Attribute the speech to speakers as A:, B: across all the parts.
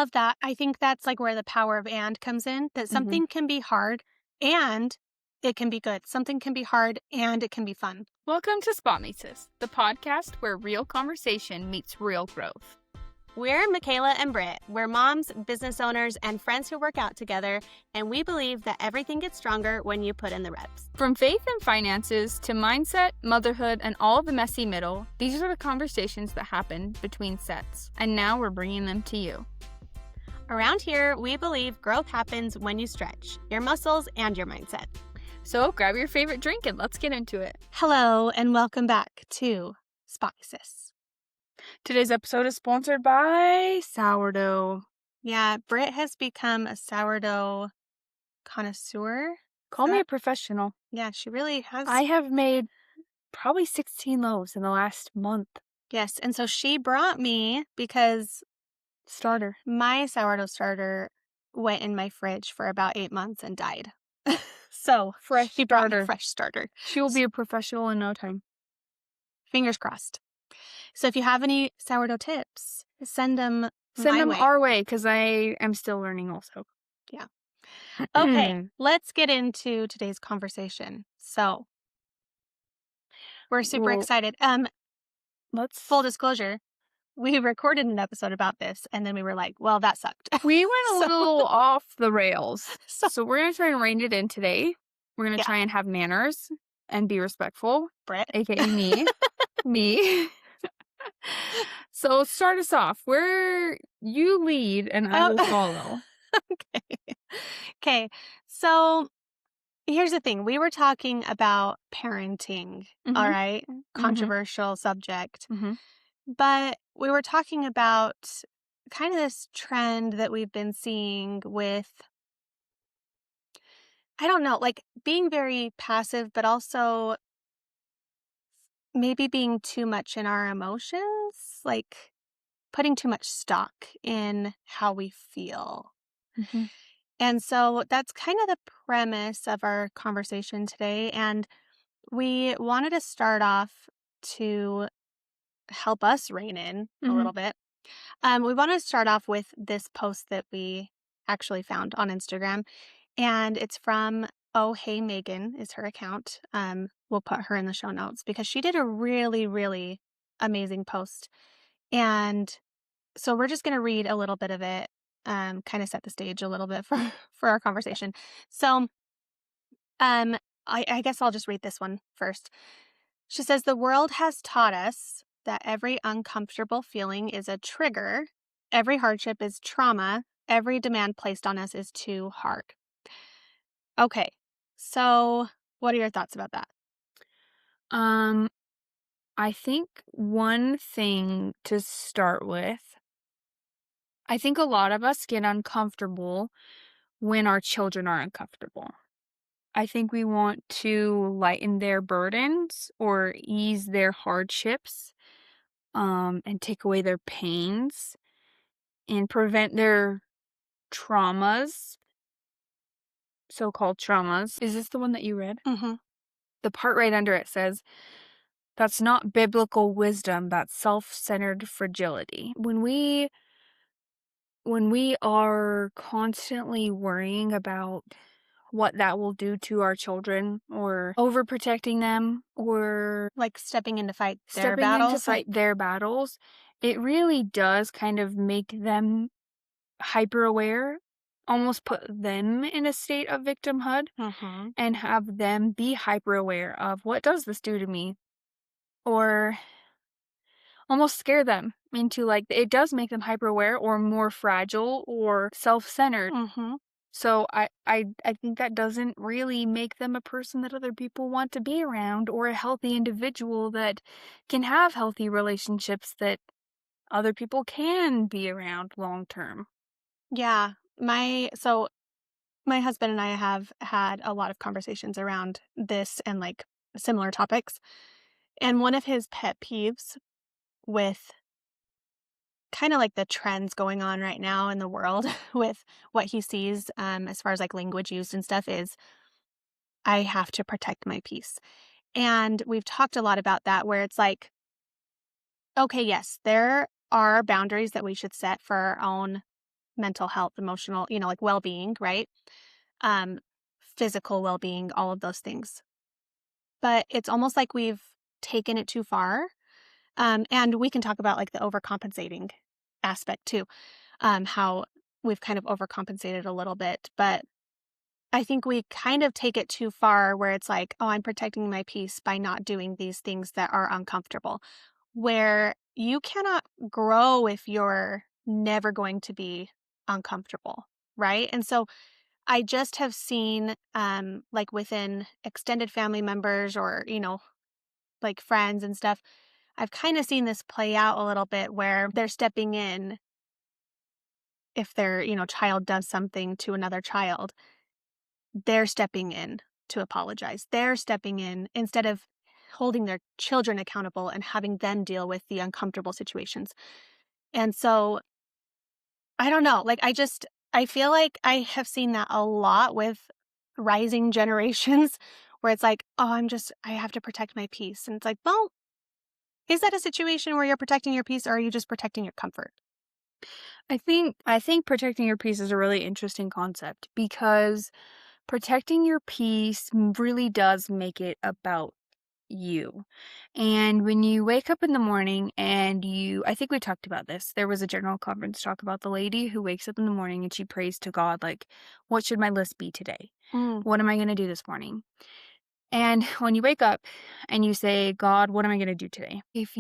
A: love that. I think that's like where the power of and comes in, that something can be hard and it can be good. Something can be hard and it can be fun.
B: Welcome to Spot Me Sis, the podcast where real conversation meets real growth.
A: We're Michaela and Britt. We're moms, business owners, and friends who work out together, and we believe that everything gets stronger when you put in the reps.
B: From faith and finances to mindset, motherhood, and all the messy middle, these are the conversations that happen between sets, and now we're bringing them to you.
A: Around here, we believe growth happens when you stretch your muscles and your mindset.
B: So grab your favorite drink and let's get into it.
A: Hello, and welcome back to Spot Me Sis.
B: Today's episode is sponsored by sourdough.
A: Yeah, Britt has become a sourdough connoisseur.
B: Call me a professional.
A: Yeah, she really has.
B: I have made probably 16 loaves in the last month.
A: Yes, and so she brought me because
B: Starter.
A: my sourdough starter went in my fridge for about 8 months and died. So
B: Fresh
A: she brought me
B: starter.
A: a fresh starter.
B: She will be a professional in no time.
A: Fingers crossed. So if you have any sourdough tips, send them way.
B: Our way, because I am still learning also.
A: Yeah. Okay, let's get into today's conversation. So we're super excited. Full disclosure, we recorded an episode about this, and then we were like, well, that sucked.
B: We went a little off the rails. So we're going to try and rein it in today. We're going to try and have manners and be respectful.
A: Britt.
B: AKA me. Me. So start us off. Where you lead and I will follow.
A: Okay. So here's the thing. We were talking about parenting, all right? Controversial subject. But we were talking about kind of this trend that we've been seeing with, I don't know, like being very passive, but also maybe being too much in our emotions, like putting too much stock in how we feel. And so that's kind of the premise of our conversation today. And we wanted to start off to help us rein in a little bit. We want to start off with this post that we actually found on Instagram. And it's from Oh Hey Megan is her account. We'll put her in the show notes because she did a really, really amazing post. And so we're just going to read a little bit of it, kind of set the stage a little bit for our conversation. So I guess I'll just read this one first. She says, the world has taught us that every uncomfortable feeling is a trigger. Every hardship is trauma. Every demand placed on us is too hard. Okay, so what are your thoughts about that?
B: I think one thing to start with, I think a lot of us get uncomfortable when our children are uncomfortable. I think we want to lighten their burdens or ease their hardships, and take away their pains and prevent their traumas, so-called traumas. Is this the one that you read? The part right under it says, that's not biblical wisdom, that's self-centered fragility. When we are constantly worrying about what that will do to our children or overprotecting them or
A: like stepping in to fight
B: their battles, it really does kind of make them hyper aware, almost put them in a state of victimhood and have them be hyper aware of what does this do to me, or almost scare them into like, it does make them hyper aware or more fragile or self-centered. So I think that doesn't really make them a person that other people want to be around or a healthy individual that can have healthy relationships that other people can be around long term.
A: Yeah. My husband and I have had a lot of conversations around this and like similar topics. And one of his pet peeves with kind of like the trends going on right now in the world with what he sees as far as like language used and stuff is, I have to protect my peace. And we've talked a lot about that where it's like, okay, yes, there are boundaries that we should set for our own mental health, emotional, like well-being, right? Um, Physical well-being, all of those things. But it's almost like we've taken it too far. And we can talk about like the overcompensating aspect too, how we've kind of overcompensated a little bit. But I think we kind of take it too far where it's like, oh, I'm protecting my peace by not doing these things that are uncomfortable, where you cannot grow if you're never going to be uncomfortable. Right. And so I just have seen, like within extended family members or, like friends and stuff, I've kind of seen this play out a little bit where they're stepping in if their, child does something to another child. They're stepping in to apologize. They're stepping in instead of holding their children accountable and having them deal with the uncomfortable situations. And so I don't know, like I feel like I have seen that a lot with rising generations where it's like, "Oh, I have to protect my peace." And it's like, "Well, is that a situation where you're protecting your peace or are you just protecting your comfort?"
B: I think protecting your peace is a really interesting concept because protecting your peace really does make it about you. And when you wake up in the morning and I think we talked about this. There was a general conference talk about the lady who wakes up in the morning and she prays to God, like, what should my list be today?
A: Mm,
B: What am I going to do this morning? And when you wake up and you say, God, what am I going to do today? If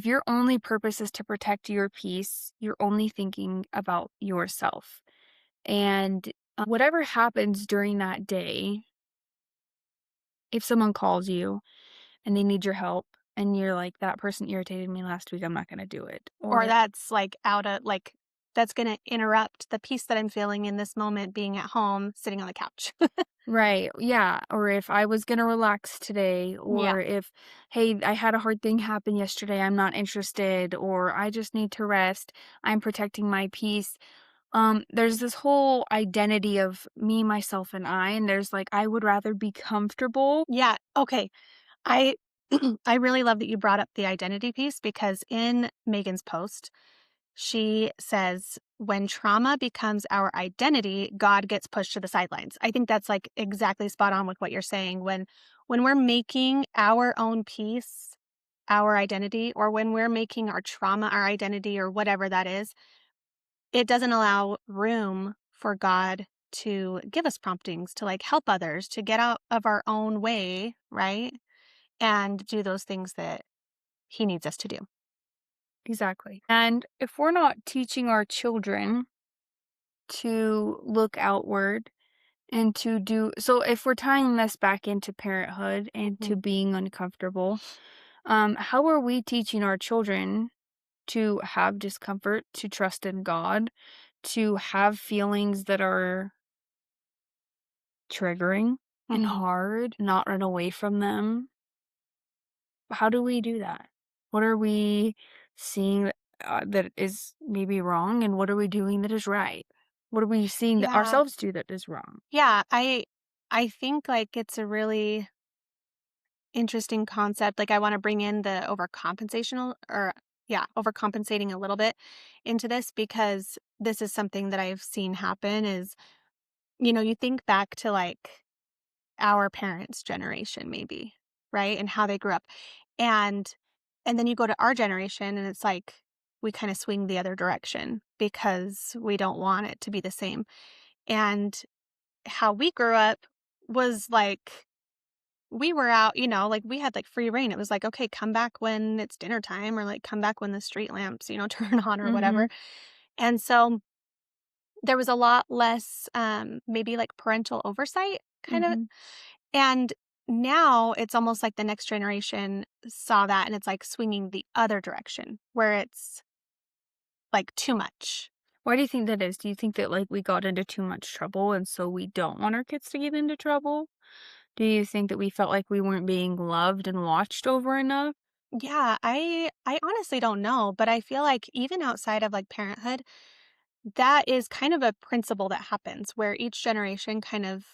B: your only purpose is to protect your peace, you're only thinking about yourself. And whatever happens during that day, if someone calls you and they need your help and you're like, that person irritated me last week, I'm not going to do it.
A: or
B: Or,
A: that's like that's going to interrupt the peace that I'm feeling in this moment being at home sitting on the couch.
B: right, yeah. Or if I was going to relax today,
A: Yeah.
B: or if, hey, I had a hard thing happen yesterday, I'm not interested, or I just need to rest, I'm protecting my peace. There's this whole identity of me, myself, and I, and there's like, I would rather be comfortable.
A: Yeah. Okay. I I really love that you brought up the identity piece because in Megan's post, she says when trauma becomes our identity, God gets pushed to the sidelines. I think that's like exactly spot on with what you're saying. When we're making our own peace our identity, or when we're making our trauma our identity, or whatever that is, it doesn't allow room for God to give us promptings to like help others to get out of our own way, right? And do those things that he needs us to do.
B: Exactly. And if we're not teaching our children to look outward and to do so, if we're tying this back into parenthood and
A: Mhm.
B: to being uncomfortable, how are we teaching our children to have discomfort, to trust in God, to have feelings that are triggering and
A: Mhm.
B: hard, not run away from them? How do we do that? What are we seeing that is maybe wrong, and what are we doing that is right? What are we seeing that
A: Yeah.
B: ourselves do that is wrong?
A: Yeah, I think like it's a really interesting concept. Like I want to bring in the overcompensational or yeah, overcompensating a little bit into this because this is something that I've seen happen is, you think back to like our parents' generation maybe, right? And how they grew up. And and then you go to our generation and it's like we kind of swing the other direction because we don't want it to be the same. And how we grew up was like we were out, like we had like free reign. It was like, okay, come back when it's dinner time or like come back when the street lamps, turn on or whatever.
B: Mhm.
A: And so there was a lot less maybe like parental oversight kind of.
B: Mhm.
A: And now it's almost like the next generation saw that and it's like swinging the other direction where it's like too much.
B: Why do you think that is? Do you think that, like, we got into too much trouble, and so we don't want our kids to get into trouble? Do you think that we felt like we weren't being loved and watched over enough?
A: Yeah, I honestly don't know, but I feel like even outside of like parenthood, that is kind of a principle that happens where each generation kind of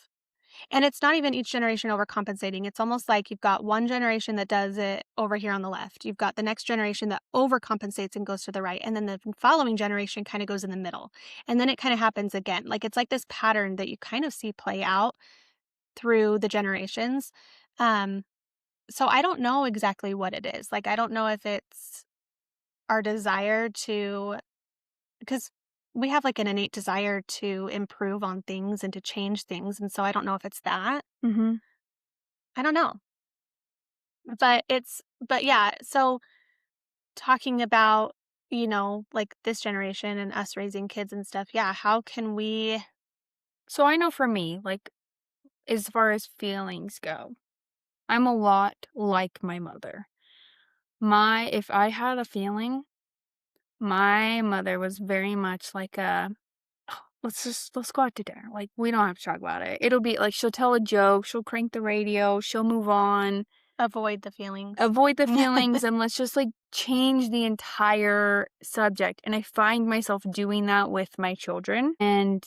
A: And it's not even each generation overcompensating. It's almost like you've got one generation that does it over here on the left. You've got the next generation that overcompensates and goes to the right. And then the following generation kind of goes in the middle. And then it kind of happens again. Like it's like this pattern that you kind of see play out through the generations. Um, so I don't know exactly what it is. Like, I don't know if it's our desire to, because we have like an innate desire to improve on things and to change things. And so I don't know if it's that.
B: Mhm.
A: I don't know. But yeah, so talking about, like this generation and us raising kids and stuff, yeah, how can we
B: So I know for me, like, as far as feelings go, I'm a lot like my mother. If I had a feeling, my mother was very much like a, let's go out to dinner. Like, we don't have to talk about it. It'll be like she'll tell a joke, she'll crank the radio, she'll move on,
A: avoid the feelings?
B: avoid the feelings, and let's just like change the entire subject. And I find myself doing that with my children. And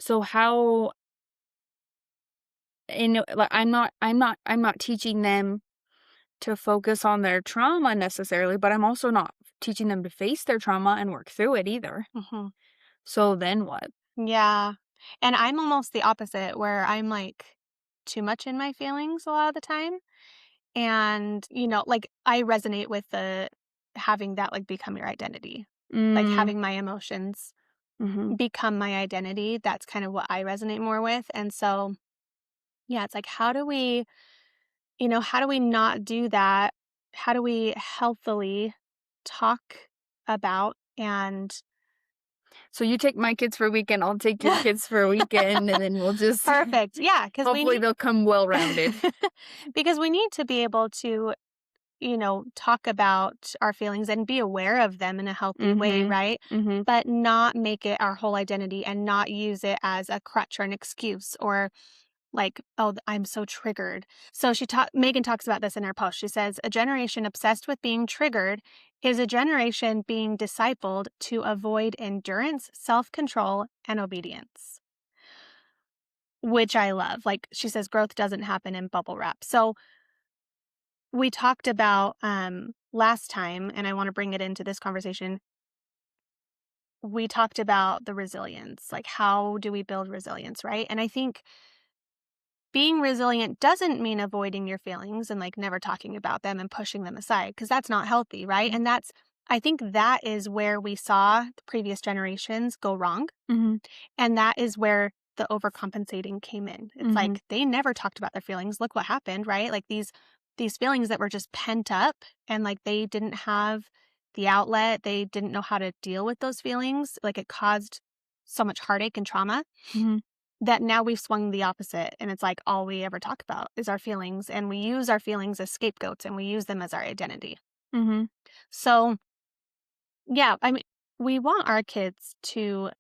B: so how like I'm not teaching them to focus on their trauma necessarily, but I'm also not teaching them to face their trauma and work through it either.
A: Mhm.
B: So then what?
A: Yeah. And I'm almost the opposite where I'm like too much in my feelings a lot of the time. And, like I resonate with the having that like become your identity. Like
B: Mm,
A: having my emotions
B: mhm.
A: become my identity. That's kind of what I resonate more with. And so, yeah, it's like how do we not do that? How do we healthily talk about and
B: So you take my kids for a weekend, I'll take your kids for a weekend, and then we'll just
A: perfect. Yeah, because we
B: hopefully
A: need
B: they'll come well-rounded.
A: because we need to be able to, talk about our feelings and be aware of them in a healthy way,
B: Mhm.
A: right?
B: Mhm.
A: But not make it our whole identity and not use it as a crutch or an excuse or like, oh, I'm so triggered. So Megan talks about this in her post. She says, a generation obsessed with being triggered is a generation being discipled to avoid endurance, self control, and obedience, which I love. Like she says, growth doesn't happen in bubble wrap. So we talked about last time, and I want to bring it into this conversation. We talked about the resilience, like how do we build resilience, right? And I think being resilient doesn't mean avoiding your feelings and like never talking about them and pushing them aside because that's not healthy, right? And I think that is where we saw the previous generations go wrong.
B: Mhm.
A: And that is where the overcompensating came in. It's
B: Mhm.
A: like they never talked about their feelings. Look what happened, right? Like these feelings that were just pent up and like they didn't have the outlet. They didn't know how to deal with those feelings. Like it caused so much heartache and trauma
B: Mhm.
A: that now we've swung the opposite and it's like all we ever talk about is our feelings and we use our feelings as scapegoats and we use them as our identity.
B: Mhm.
A: So, yeah, I mean, we want our kids to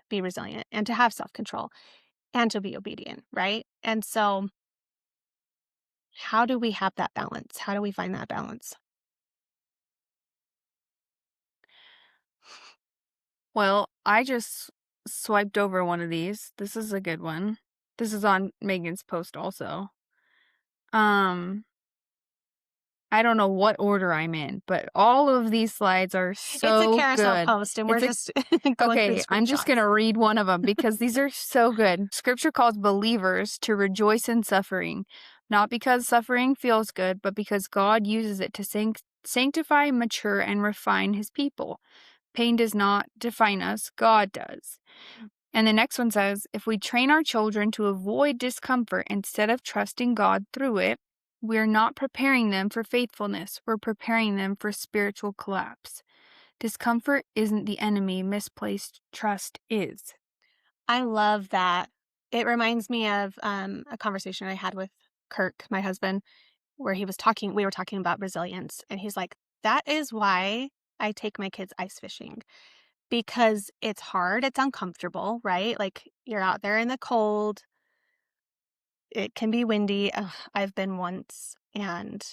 A: be resilient and to have self-control and to be obedient, right? And so, how do we have that balance? How do we find that balance?
B: Well, I just swiped over one of these. This is a good one. This is on Megan's post also. Um, I don't know what order I'm in, but all of these slides are
A: It's a
B: so
A: carousel
B: good.
A: post and we're
B: It's a
A: just going through
B: Okay, I'm just
A: screenshots.
B: gonna read one of them because these are so good. Scripture calls believers to rejoice in suffering, not because suffering feels good, but because God uses it to sanctify, mature, and refine his people. Pain does not define us, God does. And the next one says, if we train our children to avoid discomfort instead of trusting God through it, we're not preparing them for faithfulness, we're preparing them for spiritual collapse. Discomfort isn't the enemy, misplaced trust is.
A: I love that. It reminds me of a conversation I had with Kirk, my husband, where we were talking about resilience. And he's like, that is why I take my kids ice fishing because it's hard. It's uncomfortable, right? Like you're out there in the cold. It can be windy. Ugh, I've been once and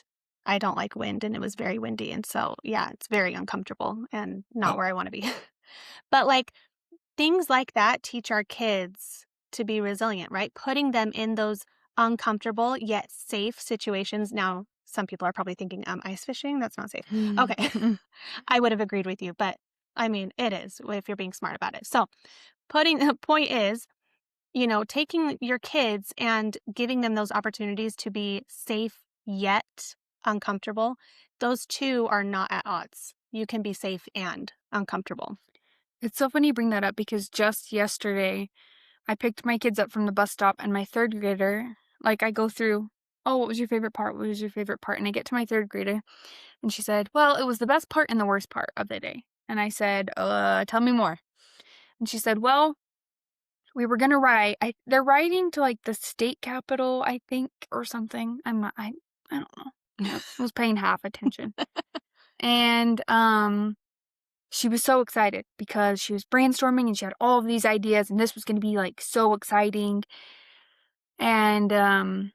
A: I don't like wind and it was very windy. And so, yeah, it's very uncomfortable and not where I want to be. But like things like that teach our kids. to be resilient, right? Putting them in those uncomfortable yet safe situations. Now, some people are probably thinking, ice fishing? That's not safe. Okay. I would have agreed with you, but I mean, it is if you're being smart about it. So, putting the point is, taking your kids and giving them those opportunities to be safe yet uncomfortable, those two are not at odds. You can be safe and uncomfortable.
B: It's so funny you bring that up because just yesterday, I picked my kids up from the bus stop and my third grader, like I go through, oh, what was your favorite part? What was your favorite part? And I get to my third grader and she said, well, it was the best part and the worst part of the day. And I said, tell me more. And she said, well, we were gonna ride. They're riding to like the state capitol, I think, or something. I don't know. I was paying half attention. And she was so excited because she was brainstorming and she had all of these ideas and this was gonna be like so exciting. And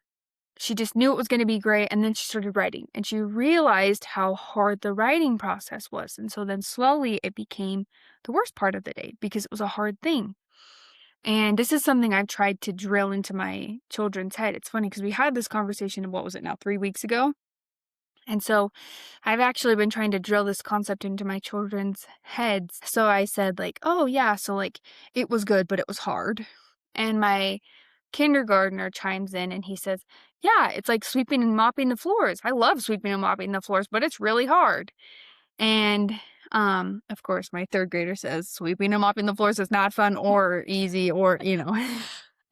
B: she just knew it was gonna be great. And then she started writing and she realized how hard the writing process was. And so then slowly it became the worst part of the day because it was a hard thing. And this is something I've tried to drill into my children's head. It's funny because we had this conversation, what was it now, 3 weeks ago? And so I've actually been trying to drill this concept into my children's heads. So I said, like, oh, yeah, so like it was good, but it was hard. And my kindergartner chimes in and he says, yeah, it's like sweeping and mopping the floors. I love sweeping and mopping the floors, but it's really hard. And of course, my third grader says sweeping and mopping the floors is not fun or easy or,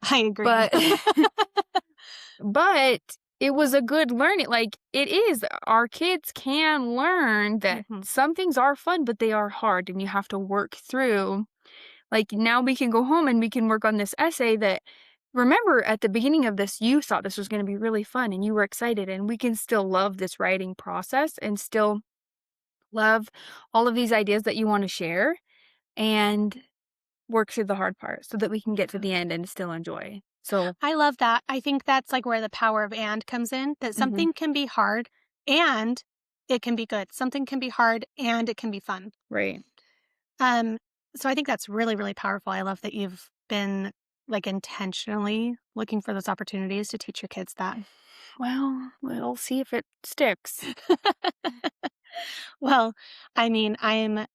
A: I agree.
B: but but it was a good learning. Like it is, our kids can learn that
A: Mhm.
B: some things are fun, but they are hard and you have to work through. Like now we can go home and we can work on this essay that, remember at the beginning of this, you thought this was going to be really fun and you were excited, and we can still love this writing process and still love all of these ideas that you want to share and work through the hard part so that we can get to the end and still enjoy. So,
A: I love that. I think that's like where the power of and comes in, that
B: mhm,
A: something can be hard and it can be good. Something can be hard and it can be fun.
B: right.
A: Um, so I think that's really, really powerful. I love that you've been like intentionally looking for those opportunities to teach your kids that.
B: Well, we'll see if it sticks.
A: Well, I mean, I'm,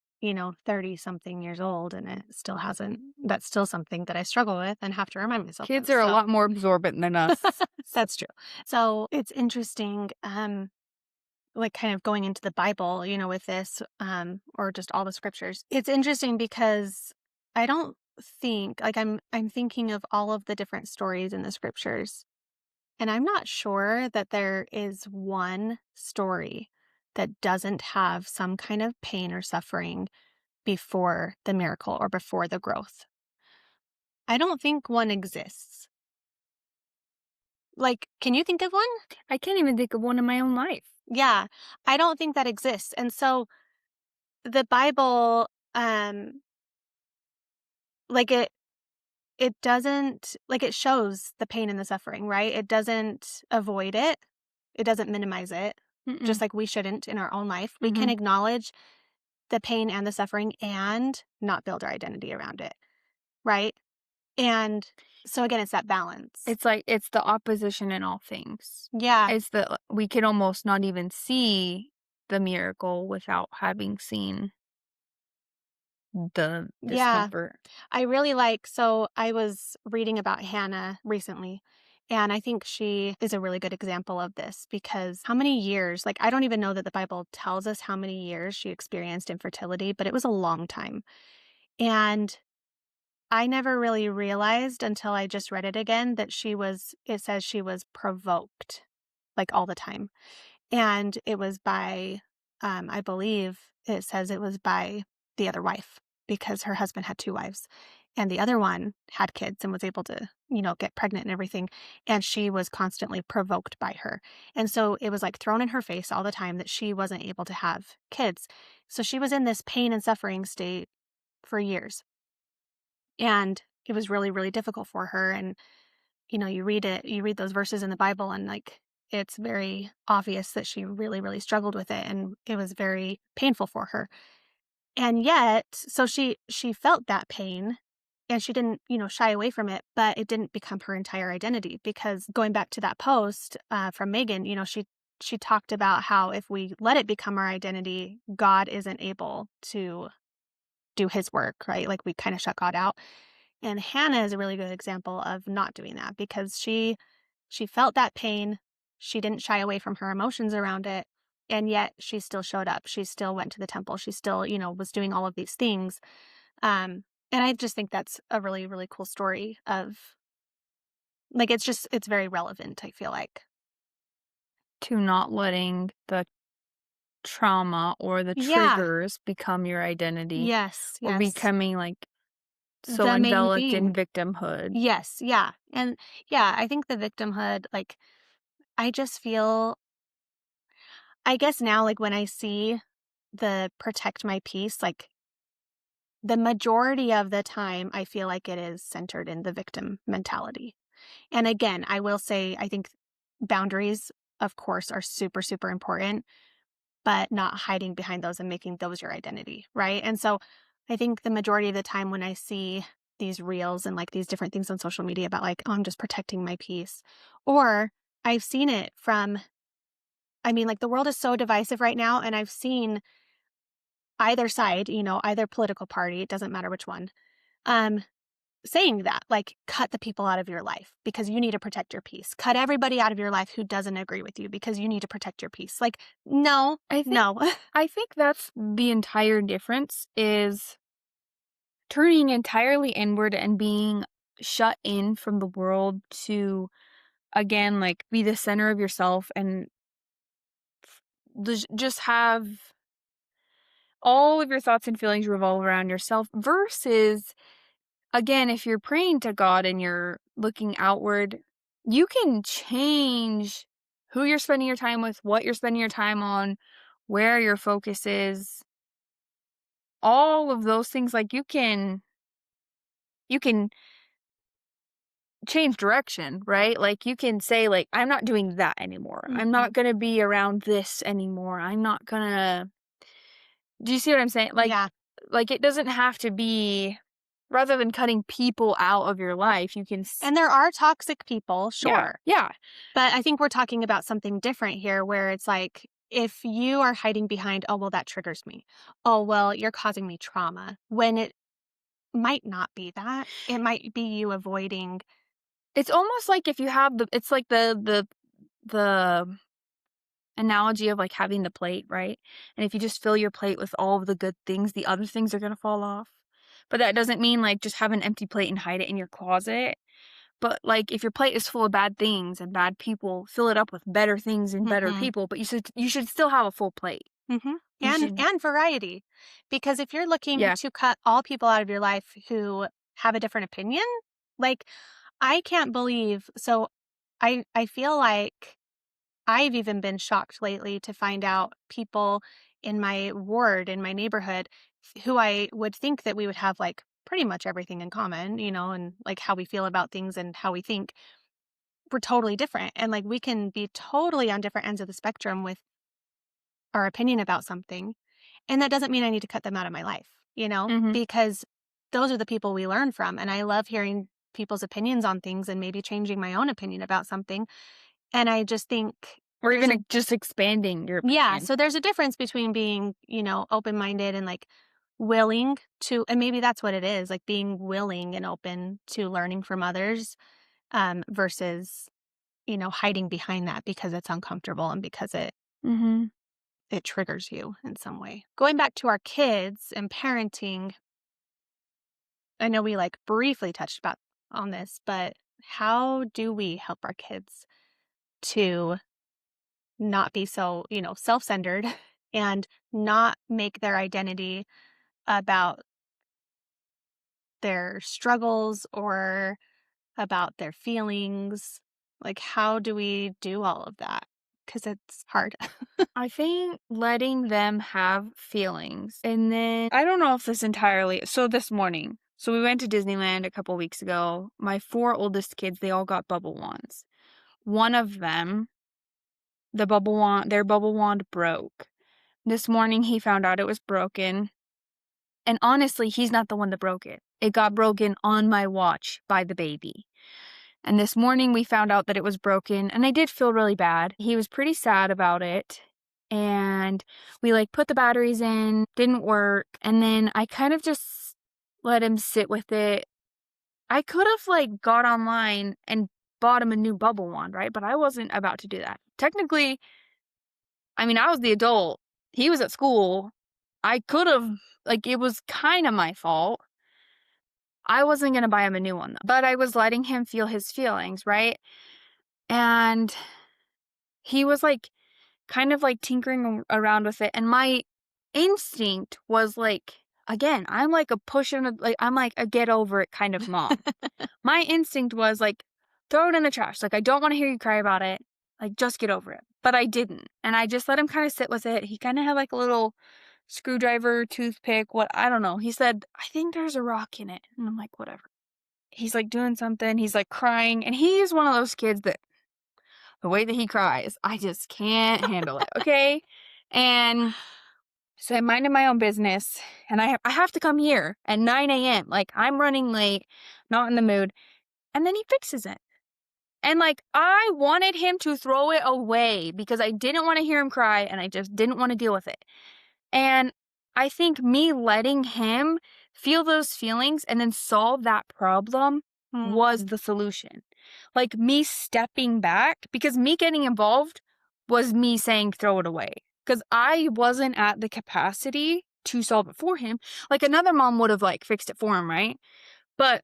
A: 30 something years old and it still hasn't, that's still something that I struggle with and have to remind myself
B: Kids
A: of.
B: are a
A: So
B: lot more absorbent than us.
A: that's true. So it's interesting, like kind of going into the Bible, with this, or just all the scriptures. It's interesting because I don't think like I'm thinking of all of the different stories in the scriptures, and I'm not sure that there is one story that doesn't have some kind of pain or suffering before the miracle or before the growth. I don't think one exists. Like, can you think of one?
B: I can't even think of one in my own life.
A: Yeah, I don't think that exists. And so the Bible, like it doesn't, like, it shows the pain and the suffering, right? It doesn't avoid it. It doesn't minimize it, just
B: Mm-mm.
A: like we shouldn't in our own life. We can
B: Mhm.
A: acknowledge the pain and the suffering and not build our identity around it, right? And so again, it's that balance.
B: It's like it's the opposition in all things.
A: Yeah.
B: It's the we could almost not even see the miracle without having seen the
A: Yeah.
B: discomfort.
A: I really like, so I was reading about Hannah recently, and I think she is a really good example of this because how many years, like, I don't even know that the Bible tells us how many years she experienced infertility, but it was a long time. And I never really realized until I just read it again that it says she was provoked like all the time. And it was by, I believe it says it was by the other wife because her husband had two wives. And the other one had kids and was able to, get pregnant and everything. And she was constantly provoked by her. And so it was like thrown in her face all the time that she wasn't able to have kids. So she was in this pain and suffering state for years. And it was really, really difficult for her. And you read those verses in the Bible and like it's very obvious that she really, really struggled with it and it was very painful for her. And yet, so she felt that pain and she didn't, shy away from it, but it didn't become her entire identity because going back to that post from Megan, she talked about how if we let it become our identity, God isn't able to do his work, right? Like we kind of shut God out. And Hannah is a really good example of not doing that because she felt that pain. She didn't shy away from her emotions around it. And yet she still showed up. She still went to the temple. She still, was doing all of these things. And I just think that's a really, really cool story of like it's very relevant, I feel like.
B: To not letting the trauma or the
A: Yeah.
B: triggers become your identity
A: Yes.
B: or
A: Yes.
B: becoming, like, so
A: The main
B: enveloped in
A: being.
B: victimhood.
A: Yes. Yeah. And yeah, I think the victimhood, like, I just feel, I guess now, like, when I see the protect my peace, like, the majority of the time, I feel like it is centered in the victim mentality. And again, I will say, I think boundaries, of course, are super, super important, but not hiding behind those and making those your identity. Right. And so I think the majority of the time when I see these reels and like these different things on social media about like, oh, I'm just protecting my peace, or I've seen it from, I mean, like the world is so divisive right now. And I've seen either side, either political party, it doesn't matter which one, um, saying that, like, cut the people out of your life because you need to protect your peace. Cut everybody out of your life who doesn't agree with you because you need to protect your peace. Like, no,
B: I think
A: no.
B: I think that's the entire difference is turning entirely inward and being shut in from the world to, again, like, be the center of yourself and just have all of your thoughts and feelings revolve around yourself versus, again, if you're praying to God and you're looking outward, you can change who you're spending your time with, what you're spending your time on, where your focus is, all of those things. Like, you can change direction, right? Like, you can say, like, I'm not doing that anymore. I'm
A: Mhm.
B: not gonna be around this anymore. I'm not gonna. Do you see what I'm saying?
A: Yeah.
B: Like, it doesn't have to be, rather than cutting people out of your life, you can
A: And there are toxic people,
B: yeah,
A: sure.
B: yeah.
A: But I think we're talking about something different here where it's like, if you are hiding behind, oh, well, that triggers me. Oh, well, you're causing me trauma. When it might not be that. It might be you avoiding.
B: It's almost like if you have it's like the analogy of, like, having the plate, right? And if you just fill your plate with all of the good things, the other things are gonna fall off. But that doesn't mean, like, just have an empty plate and hide it in your closet. But, like, if your plate is full of bad things and bad people, fill it up with better things and better
A: Mhm.
B: people, but you should still have a full plate.
A: Mhm.
B: You
A: And
B: should
A: and variety. Because if you're looking
B: yeah.
A: to cut all people out of your life who have a different opinion, like I can't believe I feel like I've even been shocked lately to find out people in my ward, in my neighborhood, who I would think that we would have like pretty much everything in common, and like how we feel about things and how we think. We're totally different. And like we can be totally on different ends of the spectrum with our opinion about something. And that doesn't mean I need to cut them out of my life,
B: Mhm.
A: because those are the people we learn from. And I love hearing people's opinions on things and maybe changing my own opinion about something. And I just think
B: Or
A: there's
B: even,
A: a,
B: like, just expanding your
A: yeah,
B: opinion.
A: so there's a difference between being, open minded and like willing to, and maybe that's what it is, like being willing and open to learning from others versus, hiding behind that because it's uncomfortable and because
B: Mhm.
A: it triggers you in some way. Going back to our kids and parenting, I know we like briefly touched about on this, but how do we help our kids to not be so, self-centered and not make their identity about their struggles or about their feelings? Like how do we do all of that? Cuz it's hard.
B: I think letting them have feelings, and then I don't know if this entirely this morning, so we went to Disneyland a couple weeks ago. My 4 oldest kids, they all got bubble wands. One of them, their bubble wand broke. This morning, he found out it was broken, And honestly, he's not the one that broke it. It got broken on my watch by the baby. And this morning we found out that it was broken, and I did feel really bad. He was pretty sad about it. And we like put the batteries in, didn't work. And then I kind of just let him sit with it. I could have like got online and bought him a new bubble wand, right? But I wasn't about to do that. Technically, I mean, I was the adult. He was at school. I could have, like, it was kind of my fault. I wasn't going to buy him a new one, though. But I was letting him feel his feelings, right? And he was like, kind of like tinkering around with it. And my instinct was like, again, I'm like a push and like, I'm like a get over it kind of mom. My instinct was like, throw it in the trash. Like, I don't want to hear you cry about it. Like, just get over it. But I didn't. And I just let him kind of sit with it. He kind of had like a little screwdriver, toothpick, what, I don't know. He said, I think there's a rock in it. And I'm like, whatever. He's like doing something. He's like crying. And he is one of those kids that the way that he cries, I just can't handle it. Okay. And so I'm minding my own business. And I have to come here at 9 a.m. Like, I'm running late, not in the mood. And then he fixes it. And, like, I wanted him to throw it away because I didn't want to hear him cry and I just didn't want to deal with it. And I think me letting him feel those feelings and then solve that problem was the solution. Like, me stepping back, because me getting involved was me saying throw it away. Because I wasn't at the capacity to solve it for him. Like, another mom would have, like, fixed it for him, right? But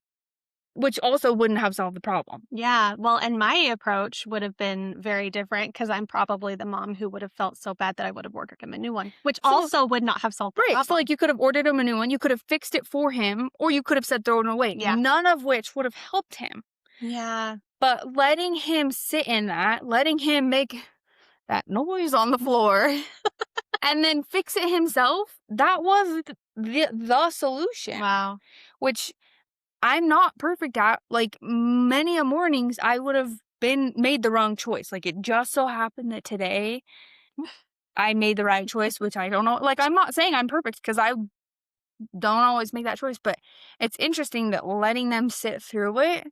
B: which also wouldn't have solved the problem.
A: Yeah, well, and my approach would have been very different because I'm probably the mom who would have felt so bad that I would have ordered him a new one, which
B: So,
A: also would not have solved the
B: right. So,
A: problem.
B: like, you could have ordered him a new one, you could have fixed it for him, or you could have said throw it away.
A: Yeah.
B: None of which would have helped him.
A: Yeah.
B: But letting him sit in that, letting him make that noise on the floor, and then fix it himself, that was the solution.
A: Wow.
B: Which I'm not perfect at. Like, many a mornings, I would have made the wrong choice. Like, it just so happened that today I made the right choice, which I don't know. Like, I'm not saying I'm perfect because I don't always make that choice, but it's interesting that letting them sit through it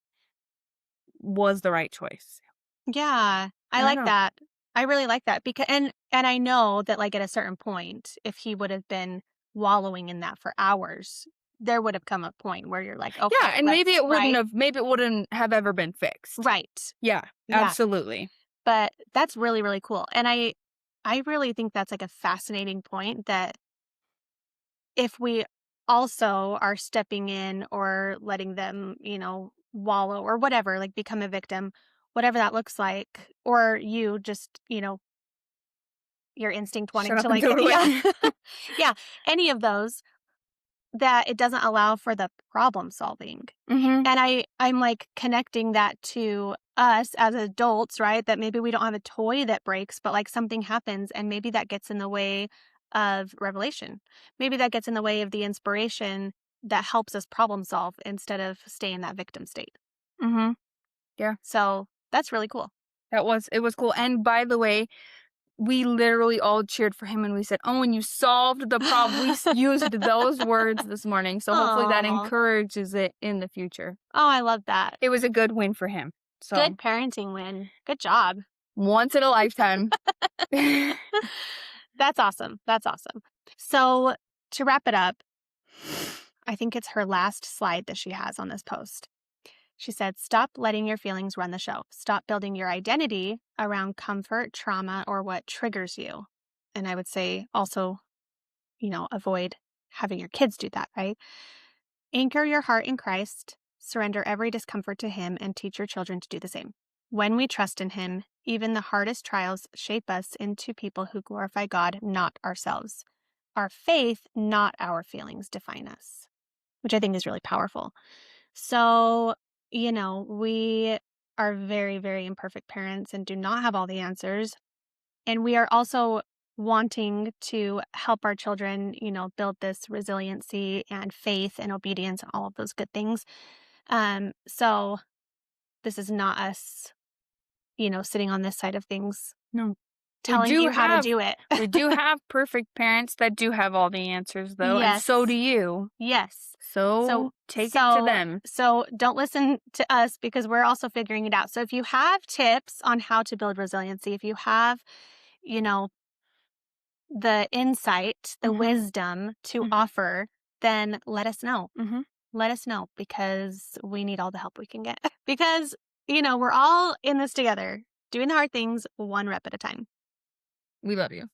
B: was the right choice.
A: Yeah, I
B: I don't
A: like
B: know.
A: that. I really like that because and I know that, like, at a certain point, if he would have been wallowing in that for hours, there would have come a point where you're like,
B: Yeah,
A: "Okay,
B: and
A: let's" right?
B: maybe it wouldn't have ever been fixed.
A: Right.
B: Yeah,
A: Yeah,
B: absolutely.
A: but that's really, really cool, and I really think that's, like, a fascinating point that if we also are stepping in or letting them, wallow or whatever, like, become a victim, whatever that looks like, or you just, your instinct wanting
B: Shut
A: to,
B: up and
A: like
B: throw it
A: yeah.
B: away.
A: Yeah, any of those, that it doesn't allow for the problem solving.
B: Mhm.
A: And I'm, like, connecting that to us as adults, right? That maybe we don't have a toy that breaks, but, like, something happens, and maybe that gets in the way of revelation. Maybe that gets in the way of the inspiration that helps us problem solve instead of stay in that victim state.
B: Mhm. Yeah.
A: So, that's really cool.
B: It was cool. And by the way, we literally all cheered for him and we said, "Oh, and you solved the problem." We used those words this morning, so hopefully that
A: Oh,
B: encourages it in the future.
A: oh, I love that.
B: It was a good win for him. So,
A: Good parenting win. Good job.
B: once in a lifetime.
A: That's awesome. That's awesome. So, to wrap it up, I think it's her last slide that she has on this post. She said, "Stop letting your feelings run the show. Stop building your identity around comfort, trauma, or what triggers you." And I would say also, avoid having your kids do that, right? Anchor your heart in Christ, surrender every discomfort to Him, and teach your children to do the same. When we trust in Him, even the hardest trials shape us into people who glorify God, not ourselves. Our faith, not our feelings, define us, which I think is really powerful. So, we are very, very imperfect parents and do not have all the answers. And we are also wanting to help our children, build this resiliency and faith and obedience and all of those good things. So this is not us, sitting on this side of things
B: No. We
A: telling
B: do
A: you how to
B: have
A: do it.
B: we do have perfect parents that do have all the answers, though, and so do
A: Yes.
B: you.
A: Yes. So
B: So take it to
A: so
B: them.
A: so don't listen to us because we're also figuring it out. So if you have tips on how to build resiliency, if you have, you know, the insight, the
B: Mhm,
A: wisdom to
B: mhm,
A: offer, then let us know.
B: mhm.
A: Let us know because we need all the help we can get. Because, we're all in this together, doing the hard things one rep at a time.
B: We love you.